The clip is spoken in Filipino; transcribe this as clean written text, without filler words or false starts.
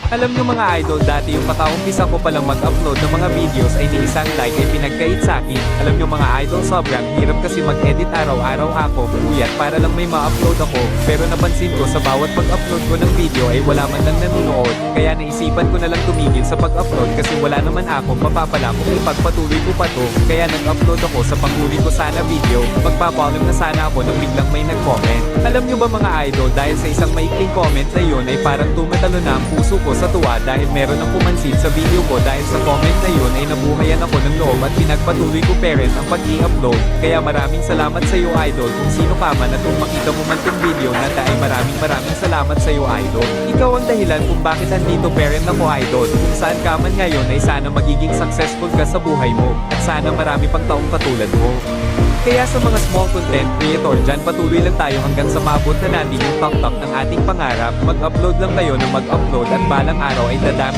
Alam nyo mga idol, dati yung kakaumpisa ko palang mag-upload ng mga videos ay ni isang like ay pinagkait sa akin. Alam nyo mga idol, sobrang hirap kasi mag-edit araw-araw ako, puyat para lang may ma-upload ako. Pero napansin ko sa bawat pag-upload ko ng video ay wala man lang nanonood. Kaya naisipan ko na lang tumigil sa pag-upload kasi wala naman akong mapapala kung ipagpatuloy ko pa to. Kaya nag-upload ako sa panghuli ko sana video. Magpapaalam na sana ako nang biglang may nag-comment. Alam nyo ba mga idol, dahil sa isang maikling comment na yun ay parang tumatalo na ang puso ko sa tuwa dahil meron ang pumansin sa video ko. Dahil sa comment na yun ay nabuhayan ako ng loob at pinagpatuloy ko parent ang pag-i-upload. Kaya maraming salamat sa iyo idol, kung sino ka man at kung makita mo man tong video na ay maraming salamat sa iyo idol. Ikaw ang dahilan kung bakit andito parent ako idol. Kung saan ka man ngayon ay sana magiging successful ka sa buhay mo at sana marami pang taong katulad mo. Kaya sa mga small content creator dyan, patuloy lang tayo hanggang sa maabot na natin yung top ng ating pangarap. Mag-upload lang tayo ng mag-upload at balang araw ay dadami